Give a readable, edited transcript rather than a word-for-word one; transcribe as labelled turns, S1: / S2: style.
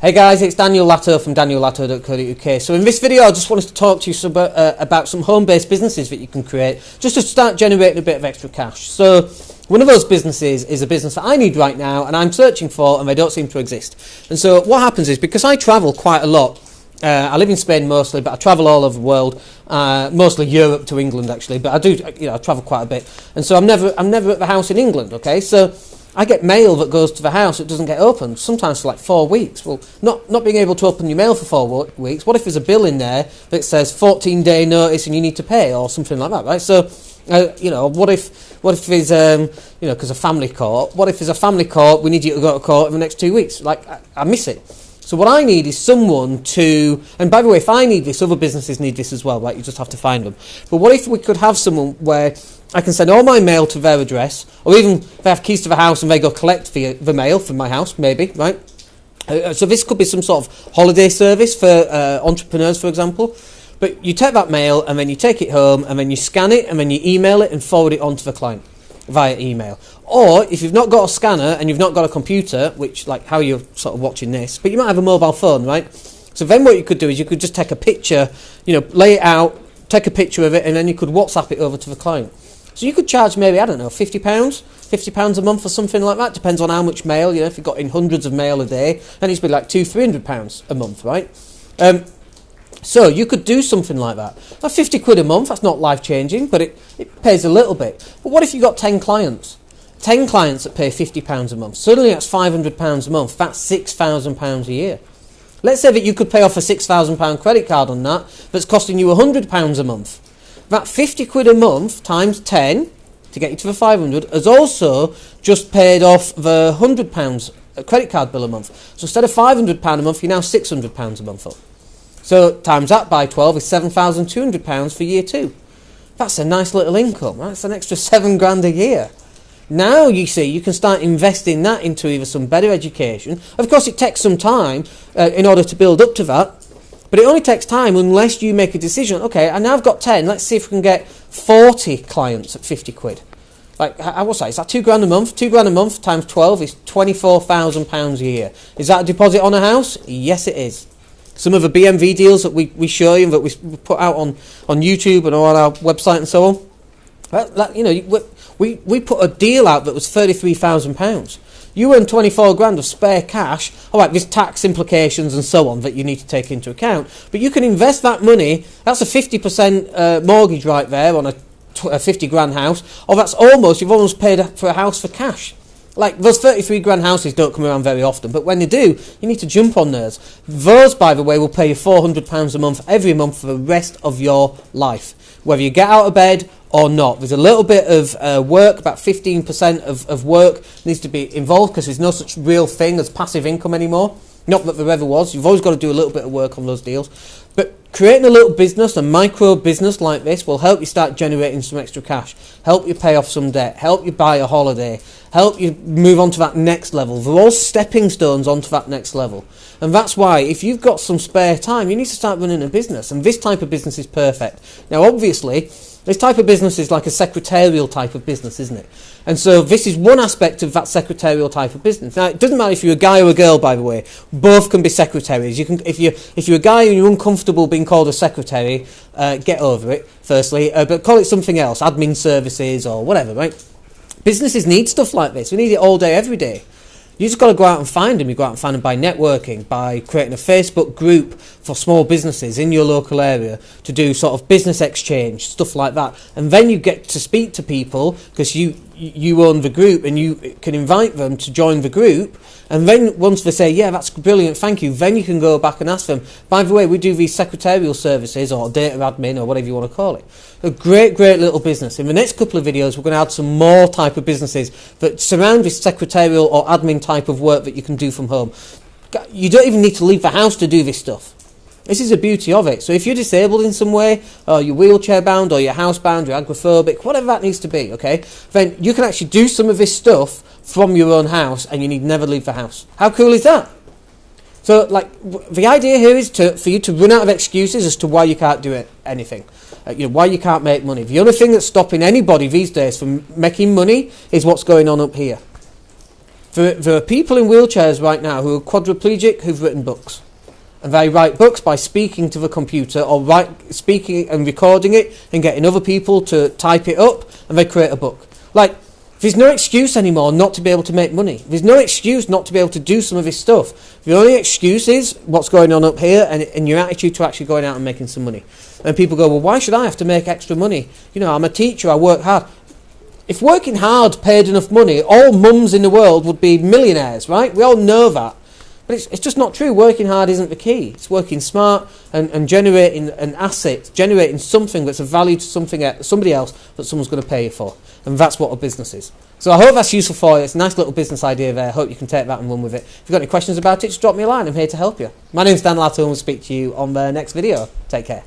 S1: Hey guys, it's Daniel Latto from daniellatto.co.uk. So in this video I just wanted to talk to you about some home-based businesses that you can create just to start generating a bit of extra cash. So one of those businesses is a business that I need right now and I'm searching for and they don't seem to exist. And so what happens is, because I travel quite a lot, I live in Spain mostly, but I travel all over the world, mostly Europe to England actually, but I travel quite a bit. And so I'm never at the house in England, okay? So I get mail that goes to the house that doesn't get opened, sometimes for like 4 weeks. Well, not being able to open your mail for 4 weeks, what if there's a bill in there that says 14-day notice and you need to pay or something like that, right? So, what if there's, because of family court, what if there's a family court, we need you to go to court in the next 2 weeks? Like, I miss it. So what I need is someone to, and by the way, if I need this, other businesses need this as well, right? You just have to find them. But what if we could have someone where I can send all my mail to their address, or even if they have keys to the house and they go collect the mail from my house, maybe, right? So this could be some sort of holiday service for entrepreneurs, for example. But you take that mail and then you take it home and then you scan it and then you email it and forward it on to the client via email. Or if you've not got a scanner and you've not got a computer, which, like how you're sort of watching this, but you might have a mobile phone, right? So then what you could do is you could just take a picture, lay it out, take a picture of it, and then you could WhatsApp it over to the client. So you could charge maybe, I don't know, £50 a month or something like that. Depends on how much mail, if you've got in hundreds of mail a day, then it's be like £200-300 a month, right? So you could do something like that. Now, 50 quid a month, that's not life-changing, but it pays a little bit. But what if you got 10 clients? 10 clients that pay £50 a month. Suddenly that's £500 a month. That's £6,000 a year. Let's say that you could pay off a £6,000 credit card on that, that's costing you £100 a month. That 50 quid a month times 10 to get you to the 500 has also just paid off the £100 credit card bill a month. So instead of £500 a month, you're now £600 a month up. So times that by 12 is £7,200 for year 2. That's a nice little income. That's an extra £7,000 a year. Now you see you can start investing that into either some better education. Of course, it takes some time in order to build up to that. But it only takes time unless you make a decision. Okay, and now I've got 10. Let's see if we can get 40 clients at 50 quid. Like, what's that? Is that £2,000 a month? £2,000 a month times 12 is £24,000 a year. Is that a deposit on a house? Yes, it is. Some of the BMV deals that we show you and that we put out on YouTube and on our website and so on. We put a deal out that was £33,000. You earn 24 grand of spare cash. All right, there's tax implications and so on that you need to take into account. But you can invest that money. That's a 50% mortgage right there on a 50 grand house. Or you've almost paid for a house for cash. Like, those 33 grand houses don't come around very often, but when they do, you need to jump on those. Those, by the way, will pay you £400 a month every month for the rest of your life, whether you get out of bed or not. There's a little bit of work, about 15% of work needs to be involved because there's no such real thing as passive income anymore. Not that there ever was. You've always got to do a little bit of work on those deals. But creating a little business, a micro business like this, will help you start generating some extra cash, help you pay off some debt, help you buy a holiday, help you move on to that next level. They're all stepping stones onto that next level. And that's why, if you've got some spare time, you need to start running a business. And this type of business is perfect. Now, obviously, this type of business is like a secretarial type of business, isn't it? And so this is one aspect of that secretarial type of business. Now, it doesn't matter if you're a guy or a girl, by the way. Both can be secretaries. You can, if you're a guy and you're uncomfortable being called a secretary, get over it, firstly. But call it something else, admin services or whatever, right? Businesses need stuff like this. We need it all day, every day. You just got to go out and find them. You go out and find them by networking, by creating a Facebook group for small businesses in your local area to do sort of business exchange, stuff like that. And then you get to speak to people because you own the group and you can invite them to join the group. And then once they say, yeah, that's brilliant, thank you, then you can go back and ask them, by the way, we do these secretarial services or data admin or whatever you want to call it. A great little business. In the next couple of videos, we're going to add some more type of businesses that surround this secretarial or admin type of work that you can do from home. You don't even need to leave the house to do this stuff. This is the beauty of it. So if you're disabled in some way, or you're wheelchair bound, or you're house bound, you're agoraphobic, whatever that needs to be, okay, then you can actually do some of this stuff from your own house and you need never leave the house. How cool is that? So, like, the idea here is for you to run out of excuses as to why you can't do anything. Why you can't make money. The only thing that's stopping anybody these days from making money is what's going on up here. There are people in wheelchairs right now who are quadriplegic who've written books. And they write books by speaking to the computer or speaking and recording it and getting other people to type it up, and they create a book. Like, there's no excuse anymore not to be able to make money. There's no excuse not to be able to do some of this stuff. The only excuse is what's going on up here and your attitude to actually going out and making some money. And people go, well, why should I have to make extra money? You know, I'm a teacher, I work hard. If working hard paid enough money, all mums in the world would be millionaires, right? We all know that. But it's just not true. Working hard isn't the key. It's working smart and generating an asset, generating something that's of value to somebody else that someone's going to pay you for. And that's what a business is. So I hope that's useful for you. It's a nice little business idea there. I hope you can take that and run with it. If you've got any questions about it, just drop me a line. I'm here to help you. My name's Dan Latto and we'll speak to you on the next video. Take care.